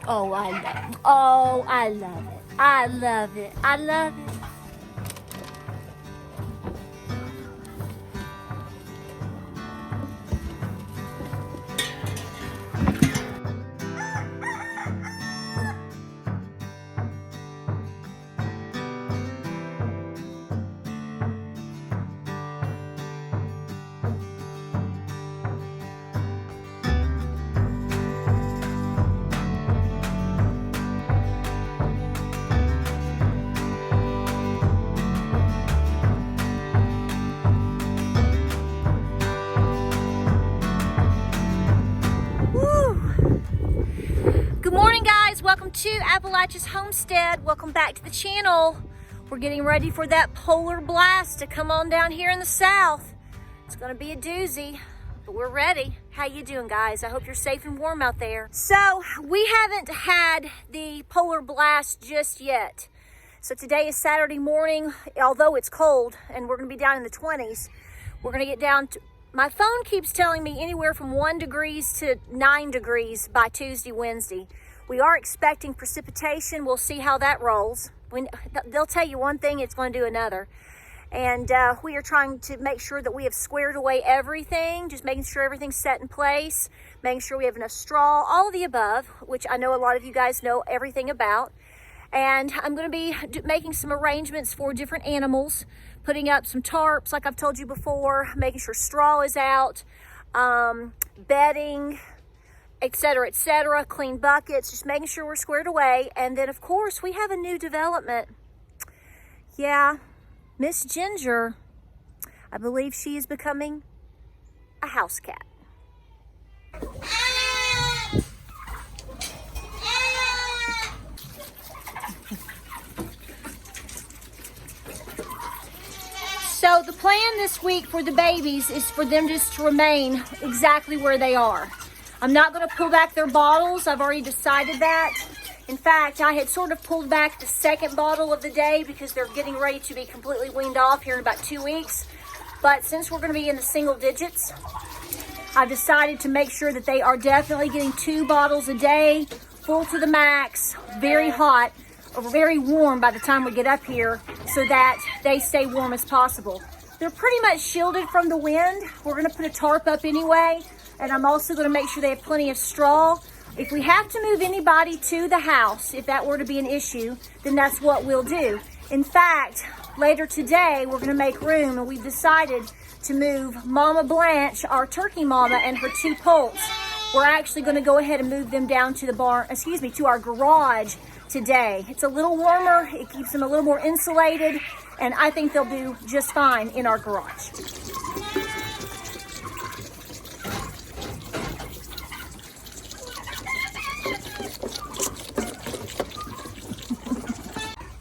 Oh, I love it. Oh, I love it. I love it. I love it. Good morning, guys. Welcome to Appalachia's Homestead. Welcome back to the channel. We're getting ready for that polar blast to come on down here in the south. It's gonna be a doozy, but we're ready. How you doing, guys? I hope you're safe and warm out there. So we haven't had the polar blast just yet. So today is Saturday morning, although it's cold and we're gonna be down in the 20s. We're gonna get down to, my phone keeps telling me anywhere from 1 degrees to 9 degrees by Tuesday, Wednesday. We are expecting precipitation. We'll see how that rolls. They'll tell you one thing, it's going to do another. And we are trying to make sure that we have squared away everything, just making sure everything's set in place, making sure we have enough straw, all of the above, which I know a lot of you guys know everything about. And I'm going to be making some arrangements for different animals, putting up some tarps, like I've told you before, making sure straw is out, bedding, etc., clean buckets, just making sure we're squared away. And then, of course, we have a new development. Yeah, Miss Ginger, I believe she is becoming a house cat. So the plan this week for the babies is for them just to remain exactly where they are. I'm not going to pull back their bottles. I've already decided that. In fact, I had sort of pulled back the second bottle of the day because they're getting ready to be completely weaned off here in about 2 weeks. But since we're going to be in the single digits, I've decided to make sure that they are definitely getting 2 bottles a day, full to the max, very hot, or very warm by the time we get up here so that they stay warm as possible. They're pretty much shielded from the wind. We're going to put a tarp up anyway. And I'm also going to make sure they have plenty of straw. If we have to move anybody to the house, if that were to be an issue, then that's what we'll do. In fact, later today, we're going to make room, and we've decided to move Mama Blanche, our turkey mama, and her 2 poults. We're actually going to go ahead and move them down to the barn, to our garage today. It's a little warmer. It keeps them a little more insulated, and I think they'll do just fine in our garage.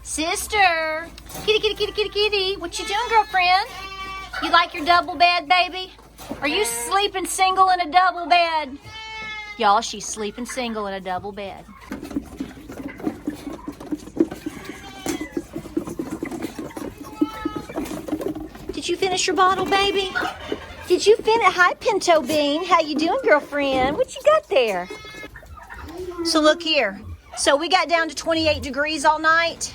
Sister, kitty, kitty, kitty, kitty, kitty. What you doing, girlfriend? You like your double bed, baby? Are you sleeping single in a double bed? Y'all, she's sleeping single in a double bed. Did you finish your bottle, baby? Did you finish? Hi, Pinto Bean. How you doing, girlfriend? What you got there? So look here. So we got down to 28 degrees all night.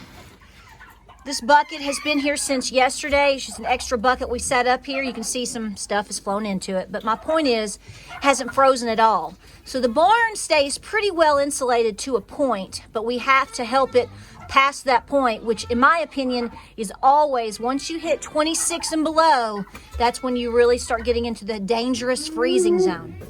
This bucket has been here since yesterday. It's just an extra bucket we set up here. You can see some stuff has flown into it. But my point is, it hasn't frozen at all. So the barn stays pretty well insulated to a point, but we have to help it past that point, which in my opinion is always, once you hit 26 and below, that's when you really start getting into the dangerous freezing zone.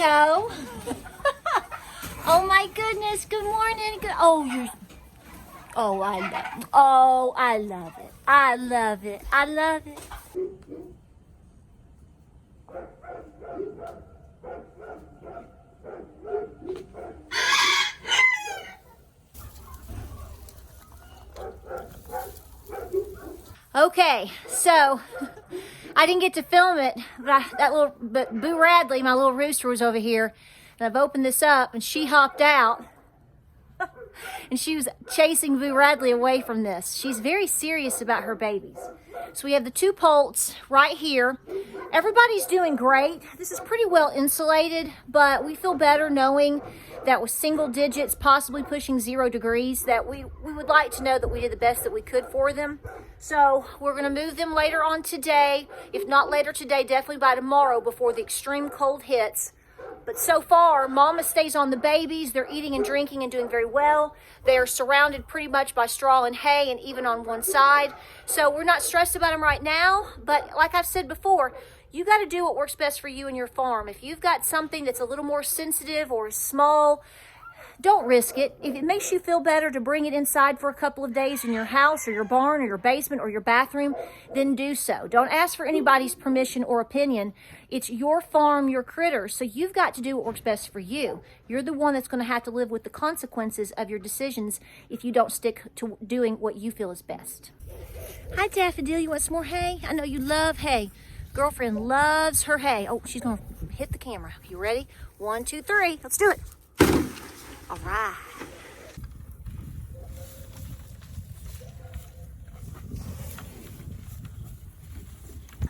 Toto. Oh my goodness, good morning. Oh, I love it. Oh, I love it. I love it. I love it. Okay, so I didn't get to film it, but Boo Radley, my little rooster, was over here, and I've opened this up, and she hopped out, and she was chasing Boo Radley away from this. She's very serious about her babies. So we have the 2 poults right here. Everybody's doing great. This is pretty well insulated, but we feel better knowing that with single digits, possibly pushing 0 degrees, that we would like to know that we did the best that we could for them. So we're gonna move them later on today. If not later today, definitely by tomorrow before the extreme cold hits. But so far, Mama stays on the babies. They're eating and drinking and doing very well. They are surrounded pretty much by straw and hay, and even on one side. So we're not stressed about them right now. But like I've said before, you got to do what works best for you and your farm. If you've got something that's a little more sensitive or small, don't risk it. If it makes you feel better to bring it inside for a couple of days in your house or your barn or your basement or your bathroom, then do so. Don't ask for anybody's permission or opinion. It's your farm, your critters, so you've got to do what works best for you. You're the one that's going to have to live with the consequences of your decisions if you don't stick to doing what you feel is best. Hi, Daffodil. You want some more hay? I know you love hay. Girlfriend loves her hay. Oh, she's going to hit the camera. You ready? 1, 2, 3. Let's do it. All right.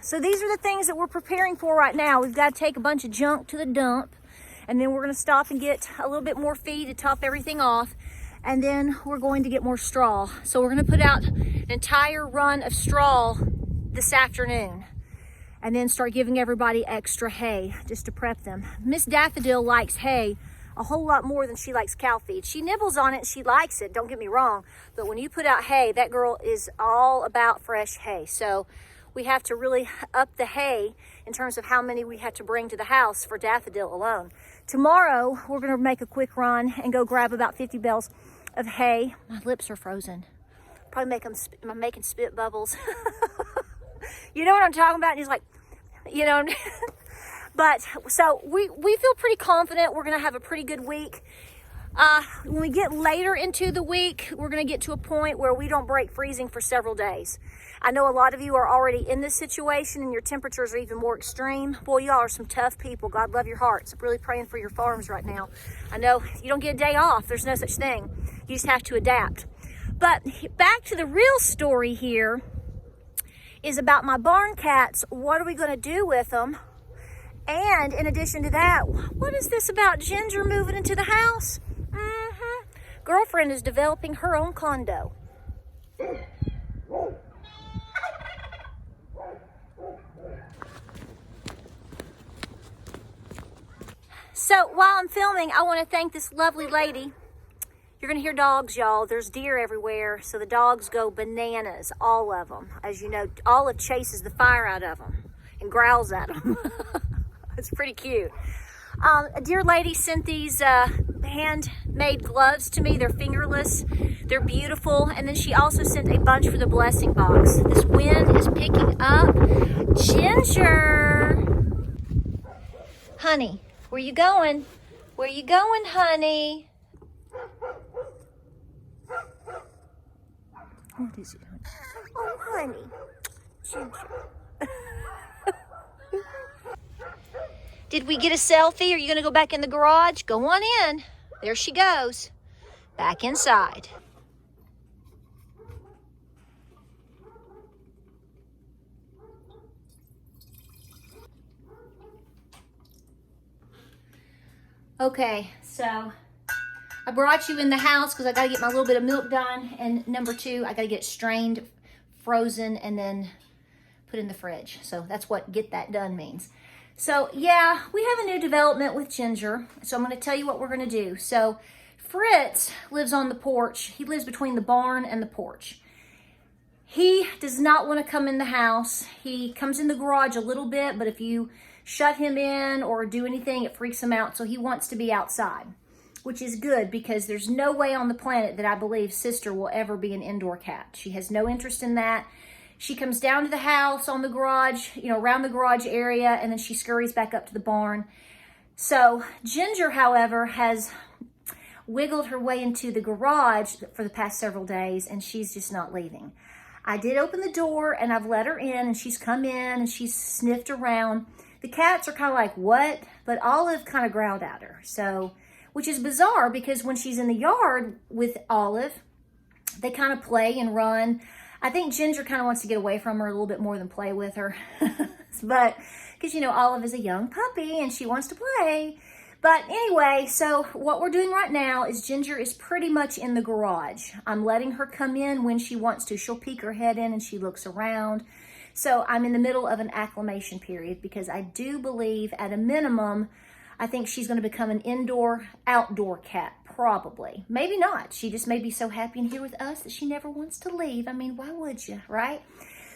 So these are the things that we're preparing for right now. We've got to take a bunch of junk to the dump, and then we're going to stop and get a little bit more feed to top everything off, and then we're going to get more straw. So we're going to put out an entire run of straw this afternoon, and then start giving everybody extra hay just to prep them. Miss Daffodil likes hay a whole lot more than she likes cow feed. She nibbles on it and she likes it, don't get me wrong, but when you put out hay, that girl is all about fresh hay. So we have to really up the hay in terms of how many we have to bring to the house for Daffodil alone. Tomorrow, we're gonna make a quick run and go grab about 50 bales of hay. My lips are frozen. Probably I'm making spit bubbles. You know what I'm talking about? And he's like, you know, but so we feel pretty confident we're going to have a pretty good week. When we get later into the week, we're going to get to a point where we don't break freezing for several days. I know a lot of you are already in this situation and your temperatures are even more extreme. Boy, y'all are some tough people. God love your hearts. I'm really praying for your farms right now. I know you don't get a day off. There's no such thing. You just have to adapt. But back to the real story here is about my barn cats. What are we going to do with them? And in addition to that, what is this about Ginger moving into the house? Girlfriend is developing her own condo. So while I'm filming, I want to thank this lovely lady. You're going to hear dogs, y'all. There's deer everywhere, so the dogs go bananas, all of them. As you know, Olive chases the fire out of them and growls at them. It's pretty cute. A dear lady sent these handmade gloves to me. They're fingerless. They're beautiful. And then she also sent a bunch for the blessing box. This wind is picking up. Ginger! Honey, where you going? Where you going, honey? What is it? Oh, honey. Ginger. Did we get a selfie? Are you going to go back in the garage? Go on in. There she goes. Back inside. Okay, so I brought you in the house because I got to get my little bit of milk done. And number 2, I got to get it strained, frozen, and then put in the fridge. So that's what get that done means. So yeah, we have a new development with Ginger. So I'm going to tell you what we're going to do. So Fritz lives on the porch. He lives between the barn and the porch. He does not want to come in the house. He comes in the garage a little bit, but if you shut him in or do anything. It freaks him out. So he wants to be outside, which is good because there's no way on the planet that I believe Sister will ever be an indoor cat. She has no interest in that. She comes down to the house on the garage, around the garage area, and then she scurries back up to the barn. So Ginger, however, has wiggled her way into the garage for the past several days, and she's just not leaving. I did open the door, and I've let her in, and she's come in, and she's sniffed around. The cats are kind of like, what? But Olive kind of growled at her, so, which is bizarre because when she's in the yard with Olive, they kind of play and run. I think Ginger kind of wants to get away from her a little bit more than play with her. But, because, Olive is a young puppy and she wants to play. But anyway, so what we're doing right now is Ginger is pretty much in the garage. I'm letting her come in when she wants to. She'll peek her head in and she looks around. So I'm in the middle of an acclimation period because I do believe at a minimum, I think she's going to become an outdoor cat, probably. Maybe not. She just may be so happy in here with us that she never wants to leave. I mean, why would you, right?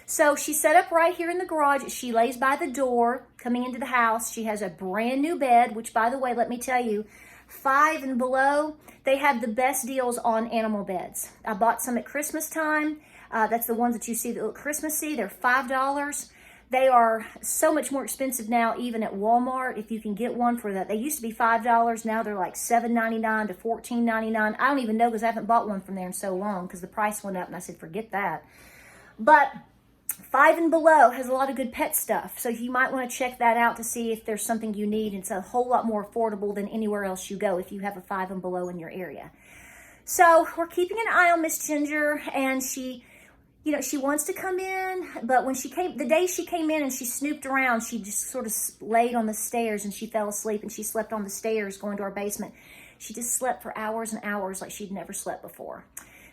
So she's set up right here in the garage. She lays by the door coming into the house. She has a brand new bed, which, by the way, let me tell you, 5 and below, they have the best deals on animal beds. I bought some at Christmas time. That's the ones that you see that look Christmassy. They're $5. They are so much more expensive now, even at Walmart, if you can get one for that. They used to be $5. Now they're like $7.99 to $14.99. I don't even know because I haven't bought one from there in so long because the price went up and I said, forget that. But 5 and below has a lot of good pet stuff. So you might want to check that out to see if there's something you need. It's a whole lot more affordable than anywhere else you go if you have a 5 and below in your area. So we're keeping an eye on Miss Ginger, and she wants to come in, but when the day she came in and she snooped around, she just sort of laid on the stairs and she fell asleep, and she slept on the stairs going to our basement. She just slept for hours and hours like she'd never slept before.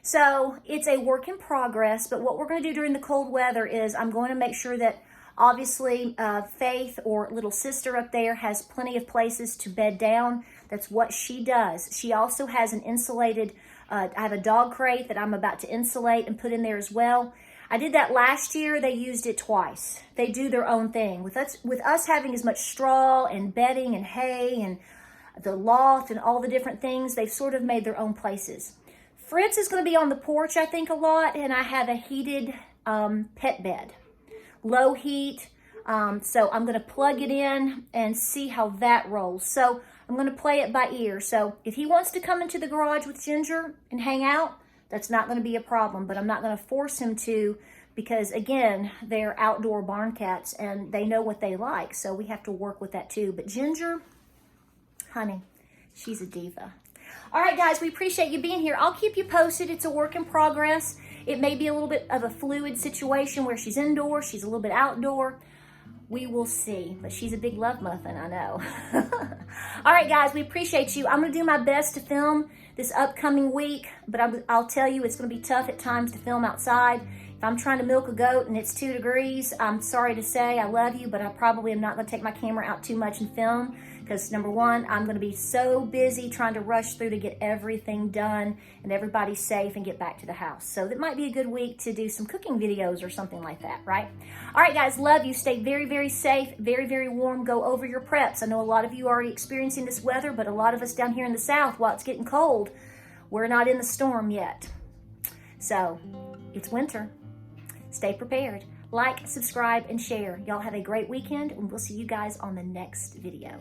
So it's a work in progress, but what we're going to do during the cold weather is I'm going to make sure that obviously Faith, or little sister up there, has plenty of places to bed down. That's what she does. She also has an insulated I have a dog crate that I'm about to insulate and put in there as well. I did that last year. They used it twice. They do their own thing. With us having as much straw and bedding and hay and the loft and all the different things, they've sort of made their own places. Fritz is going to be on the porch, I think, a lot, and I have a heated pet bed. Low heat. So I'm going to plug it in and see how that rolls. So I'm going to play it by ear. So if he wants to come into the garage with Ginger and hang out, that's not going to be a problem. But I'm not going to force him to because, again, they're outdoor barn cats and they know what they like. So we have to work with that too. But Ginger, honey, she's a diva. All right, guys, we appreciate you being here. I'll keep you posted. It's a work in progress. It may be a little bit of a fluid situation where she's indoor, she's a little bit outdoor. We will see, but she's a big love muffin, I know. All right, guys, we appreciate you. I'm going to do my best to film this upcoming week, but I'll tell you it's going to be tough at times to film outside. If I'm trying to milk a goat and it's 2 degrees, I'm sorry to say I love you, but I probably am not going to take my camera out too much and film because, number one, I'm going to be so busy trying to rush through to get everything done and everybody safe and get back to the house. So that might be a good week to do some cooking videos or something like that, right? All right, guys, love you. Stay very, very safe, very, very warm. Go over your preps. I know a lot of you are already experiencing this weather, but a lot of us down here in the South, while it's getting cold, we're not in the storm yet. So it's winter. Stay prepared. Like, subscribe, and share. Y'all have a great weekend, and we'll see you guys on the next video.